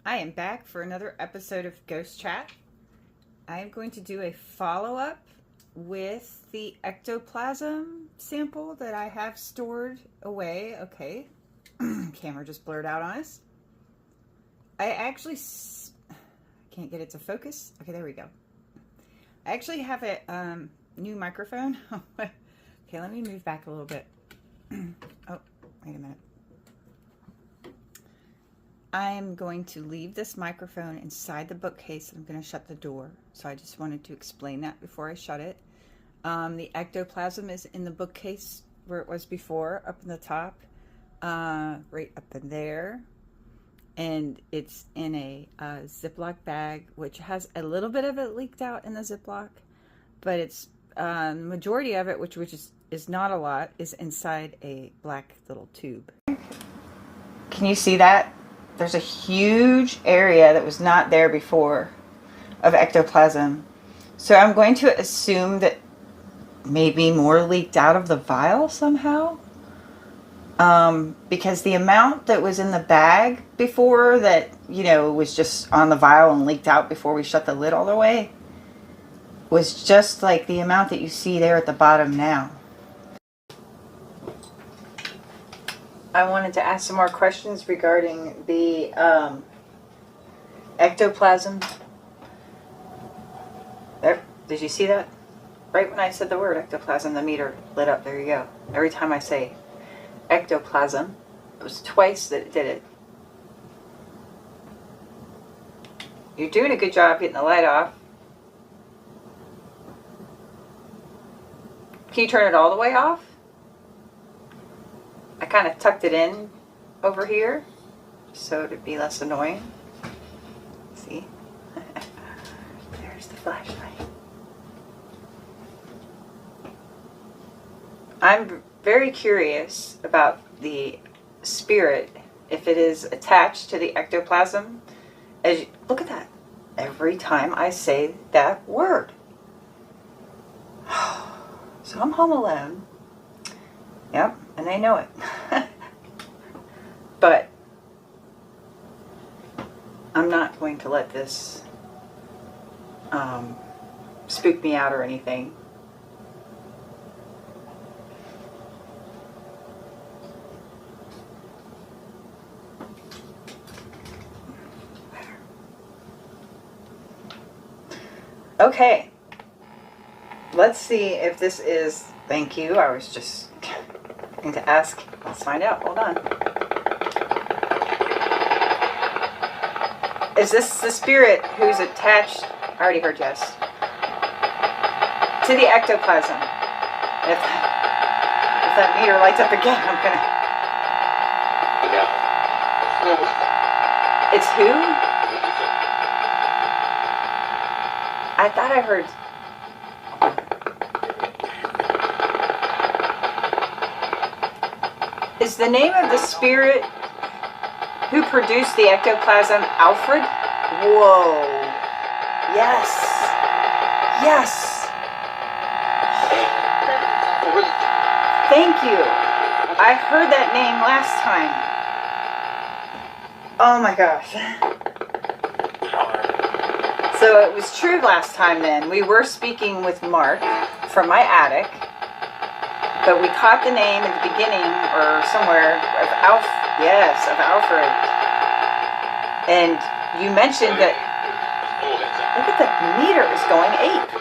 I am back for another episode of Ghost Chat. I am going to do a follow-up with the ectoplasm sample that I have stored away. Okay, camera just blurred out on us. I actually can't get it to focus. Okay, there we go. I actually have a new microphone. Okay, let me move back a little bit. Oh, wait a minute. I'm going to leave this microphone inside the bookcase and I'm going to shut the door. So I just wanted to explain that before I shut it. The ectoplasm is in the bookcase where it was before, up in the top, right up in there. And it's in a Ziploc bag, which has a little bit of it leaked out in the Ziploc. But it's the majority of it, which is not a lot, is inside a black little tube. Can you see that? There's a huge area that was not there before of ectoplasm. So I'm going to assume that maybe more leaked out of the vial somehow. Because the amount that was in the bag before that, was just on the vial and leaked out before we shut the lid all the way was just like the amount that you see there at the bottom now. I wanted to ask some more questions regarding the ectoplasm. There, did you see that? Right when I said the word ectoplasm, the meter lit up. There you go. Every time I say ectoplasm, it was twice that it did it. You're doing a good job getting the light off. Can you turn it all the way off? I kind of tucked it in over here so it'd be less annoying. See? There's the flashlight. I'm very curious about the spirit, if it is attached to the ectoplasm. Look at that. Every time I say that word. So I'm home alone. Yep, and they know it. But I'm not going to let this spook me out or anything. Okay, let's see if this is, thank you, I was just going to ask, let's find out, hold on. Is this the spirit who's attached, I already heard yes, to the ectoplasm? If that meter lights up again, I'm gonna... It's who? I thought I heard... Is the name of the spirit who produced the ectoplasm Alfred? Whoa. Yes. Yes. Thank you. I heard that name last time. Oh my gosh. So it was true last time then. We were speaking with Mark from my attic. But we caught the name at the beginning or somewhere of Alfred. And you mentioned that, look at the meter is going ape.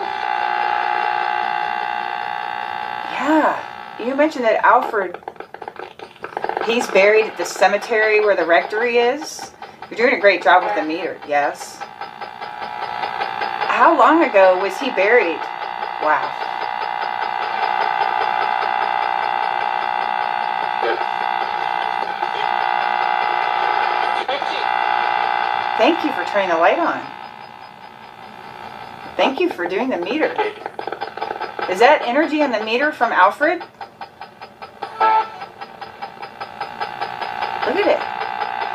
Yeah, you mentioned that Alfred, he's buried at the cemetery where the rectory is. You're doing a great job with the meter, yes. How long ago was he buried? Wow. Thank you for turning the light on. Thank you for doing the meter. Is that energy on the meter from Alfred? Look at it.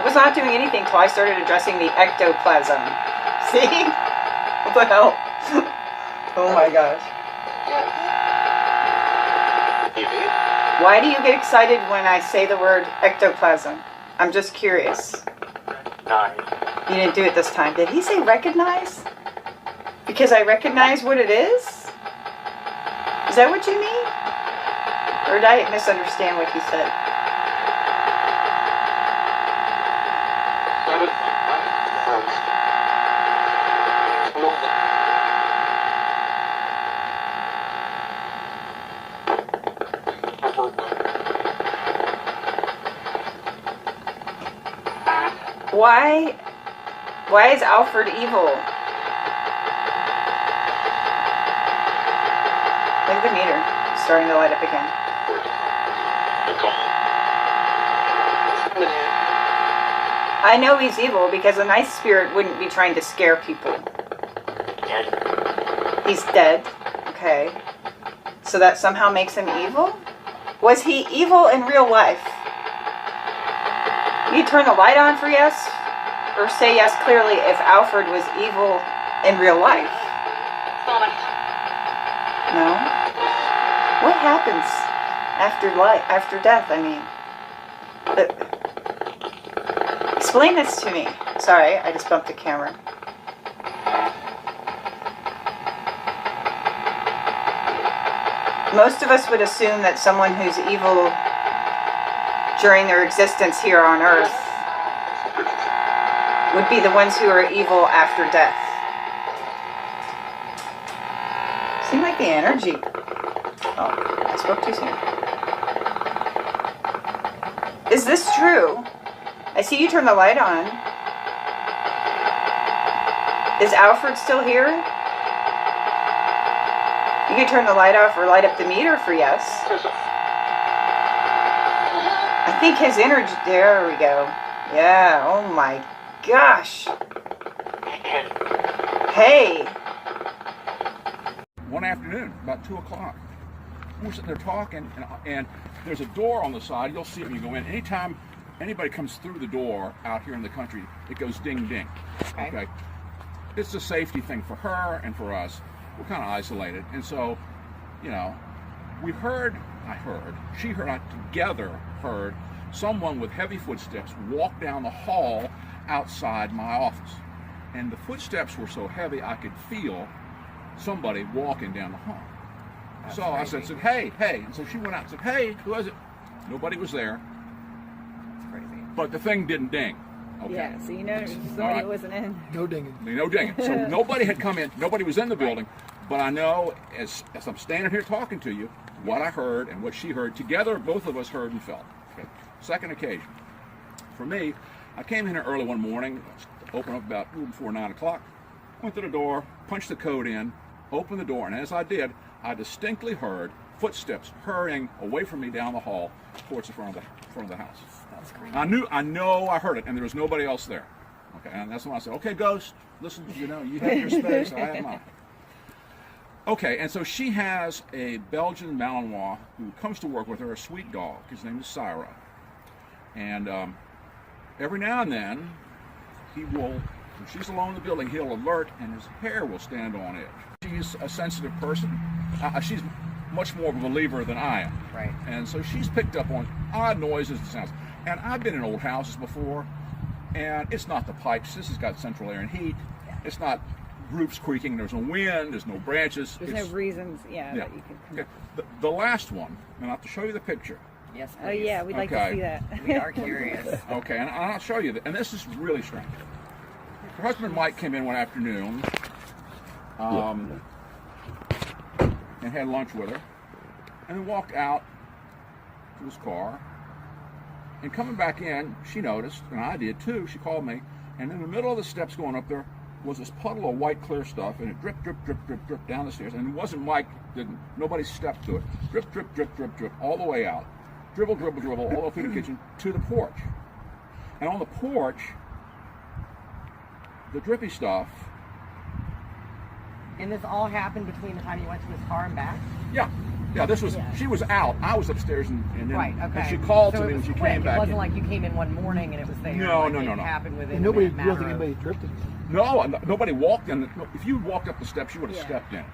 It was not doing anything until I started addressing the ectoplasm. See? What the hell? Oh my gosh. Why do you get excited when I say the word ectoplasm? I'm just curious. 9. You didn't do it this time. Did he say recognize? Because I recognize what it is? Is that what you mean? Or did I misunderstand what he said? Why is Alfred evil? Look at the meter. It's starting to light up again. I know he's evil because a nice spirit wouldn't be trying to scare people. He's dead. Okay. So that somehow makes him evil? Was he evil in real life? You turn the light on for yes? Or say yes clearly if Alfred was evil in real life? No? What happens after death, I mean? Explain this to me. Sorry, I just bumped the camera. Most of us would assume that someone who's evil during their existence here on Earth would be the ones who are evil after death. Seemed like the energy. Oh, I spoke too soon. Is this true? I see you turn the light on. Is Alfred still here? You can turn the light off or light up the meter for yes. I think his energy... There we go. Yeah, oh my gosh. Hey. One afternoon, about 2 o'clock. We're sitting there talking, and there's a door on the side. You'll see it when you go in. Anytime anybody comes through the door out here in the country, it goes ding, ding. Okay? It's a safety thing for her and for us. We're kind of isolated. And so, you know, she heard, together heard someone with heavy footsteps walk down the hall outside my office. And the footsteps were so heavy I could feel somebody walking down the hall. That's so crazy. I said, hey. And so she went out and said, hey, who is it? Nobody was there. That's crazy. But the thing didn't ding. Okay. Yeah, so you know somebody wasn't in. No dinging. No dinging. So nobody had come in. Nobody was in the building. But I know, as I'm standing here talking to you, what I heard and what she heard, together both of us heard and felt. Okay. Second occasion. For me, I came in here early one morning, opened up about before 9 o'clock, went to the door, punched the code in, opened the door, and as I did, I distinctly heard footsteps hurrying away from me down the hall towards the front of the house. That's crazy. I know I heard it, and there was nobody else there. Okay, and that's when I said, okay, ghost, listen, you know, you have your space, I have mine. Okay, and so she has a Belgian Malinois who comes to work with her, a sweet dog. His name is Syra. And every now and then, he will, when she's alone in the building, he'll alert and his hair will stand on edge. She's a sensitive person. She's much more of a believer than I am. Right. And so she's picked up on odd noises and sounds. And I've been in old houses before, and it's not the pipes. This has got central air and heat. Yeah. It's not roofs creaking. There's no wind. There's no branches. There's no reasons, that you can come okay. The last one, and I have to show you the picture. Yes, please. Oh, yeah, we'd like to see that. We are curious. Okay, and I'll show you that. And this is really strange. Her husband Mike came in one afternoon and had lunch with her, and then walked out to his car. And coming back in, she noticed, and I did too, she called me, and in the middle of the steps going up there was this puddle of white clear stuff, and it drip, drip, drip, drip, drip down the stairs. And it wasn't Mike, nobody stepped to it. Drip, drip, drip, drip, drip, all the way out. Dribble, dribble, dribble, all up through the kitchen to the porch. And on the porch, the drippy stuff. And this all happened between the time you went to his car and back? Yeah, this was, she was out. I was upstairs, and then right, okay. and she called so to me when she quick. came back. It wasn't in. like you came in one morning and it was there. No. It happened within Nobody, a matter of... anybody dripped it. No, nobody walked in. If you walked up the steps, you would have stepped in.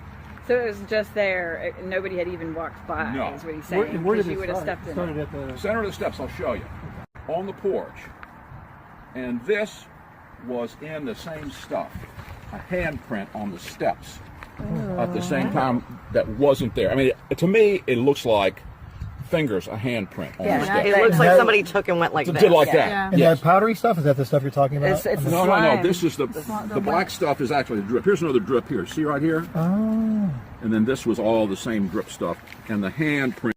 So it was just there. Nobody had even walked by. No. Is what he's saying. Where did it you would have start? stepped in. Started at the Center of the steps. I'll show you. On the porch, and this was in the same stuff, a handprint on the steps at the same time that wasn't there. I mean, to me, it looks like fingers, a handprint on the steps. It looks like somebody took and went like this. Did like that. Yeah. And Yes. that powdery stuff, is that the stuff you're talking about? It's No. slime. This is the black stuff is actually the drip. Here's another drip here. See right here? Oh. And then this was all the same drip stuff. And the handprint.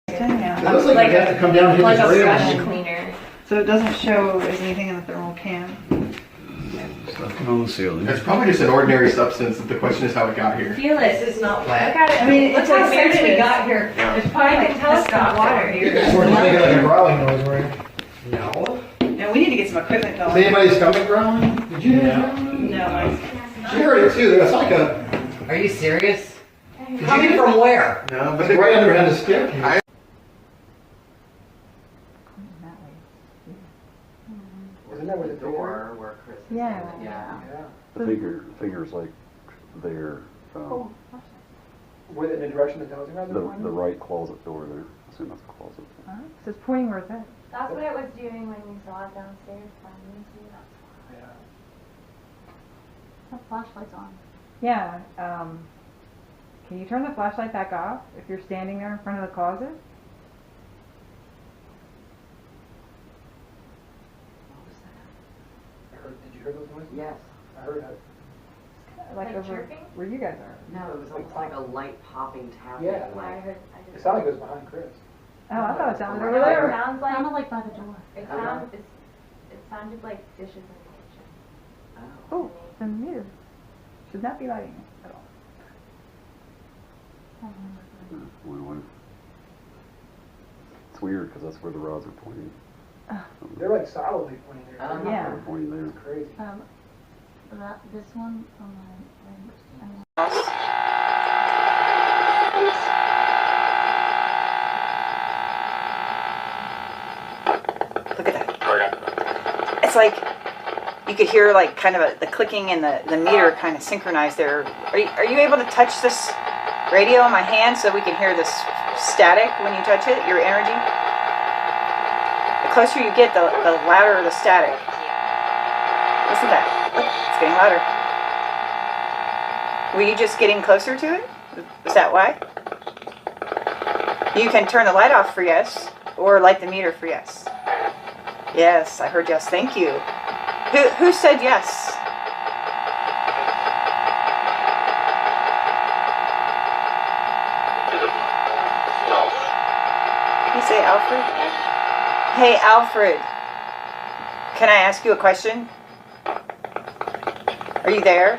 It looks like you have to come down here Like a and his brush ribs. cleaner. So it doesn't show as anything in the thermal can. Stuff on the ceiling. It's probably just an ordinary substance. The question is how it got here. Feel it. This is not Look wet. at it. I mean, look it's how like since weird we it got is. here. There's probably like telescopic water Or here. do you think like a growling noise, right? No. No, we need to get some equipment Is going. anybody's stomach growling? Did you hear that? No. She heard it too. That's like a, Are you serious? Coming from where? No, like right under the staircase. Isn't that where the Door where Chris is. Yeah. The figure's like there. Where in the direction the dozing guys The right closet door there. I assume that's a closet. So it's pointing where it's at. That's what it was doing when we saw it downstairs. The flashlight's on. Yeah. Can you turn the flashlight back off if you're standing there in front of the closet? Did you hear those noises? Yes. I heard that. Like over chirping? where you guys are. No, it was almost like a light popping tapping. Yeah. I heard. It sounded like it was behind Chris. Oh, I thought it sounded You over know what it there. sounds like? Sounded like by the door. It sounded like dishes in the kitchen. Oh, it's in the mirror. Should not be lighting it at all. It's weird because that's where the rods are pointing. They're like solidly pointing there. Yeah. They're pointing there. It's crazy. This one on my Look at that. It's like you could hear like kind of the clicking and the meter kind of synchronized there. Are you able to touch this radio in my hand so we can hear this static when you touch it, your energy? The closer you get, the louder the static. Listen to that. Look, it's getting louder. Were you just getting closer to it? Is that why? You can turn the light off for yes, or light the meter for yes. Yes, I heard yes. Thank you. Who said yes? You say Alfred? Hey, Alfred. Can I ask you a question? Are you there?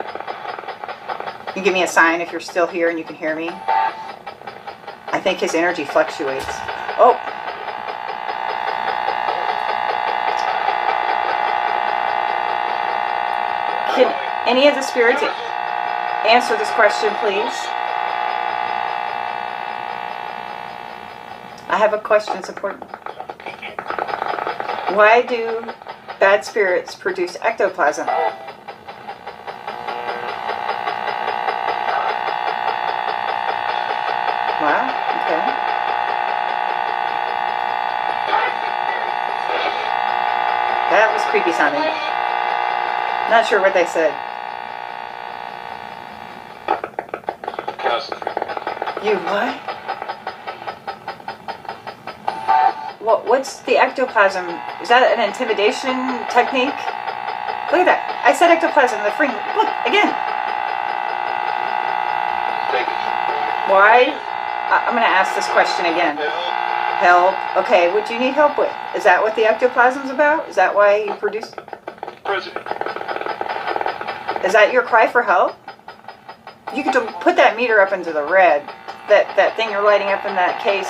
You give me a sign if you're still here and you can hear me. I think his energy fluctuates. Oh. Can any of the spirits answer this question, please? I have a question. It's important. Why do bad spirits produce ectoplasm? Wow, okay. That was creepy sounding. Not sure what they said. You what? What's the ectoplasm? Is that an intimidation technique? Look at that. I said ectoplasm, the freak. Look, again. Why? I'm going to ask this question again. Help. Okay, what do you need help with? Is that what the ectoplasm's about? Is that why you produce? Is that your cry for help? You could put that meter up into the red. That thing you're lighting up in that case,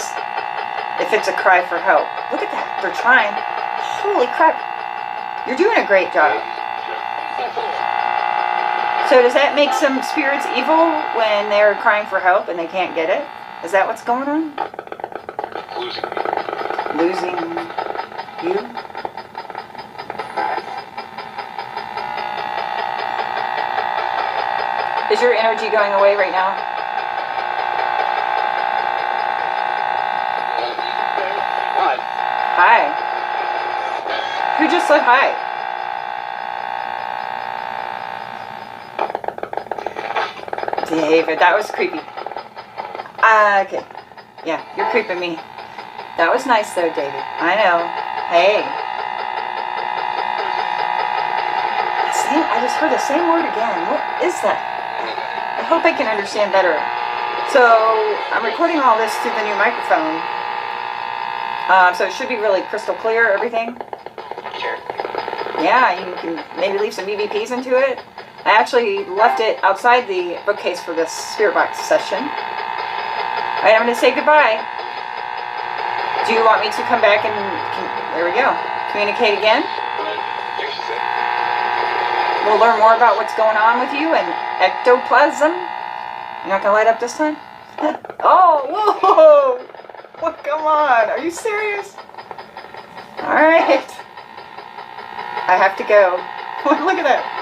if it's a cry for help. Look at that. They're trying. Holy crap. You're doing a great job. So does that make some spirits evil when they're crying for help and they can't get it? Is that what's going on? Losing you? Is your energy going away right now? Hi. Who just said hi? David, that was creepy. Okay. Yeah, you're creeping me. That was nice though, David. I know. Hey. I just heard the same word again. What is that? I hope I can understand better. So, I'm recording all this through the new microphone. So it should be really crystal clear, everything. Sure. Yeah, you can maybe leave some EVPs into it. I actually left it outside the bookcase for this spirit box session. Alright, I'm going to say goodbye. Do you want me to come back and... there we go. Communicate again? We'll learn more about what's going on with you and ectoplasm. You're not going to light up this time? Oh, whoa! Well, come on. Are you serious? Alright. I have to go. Look at that.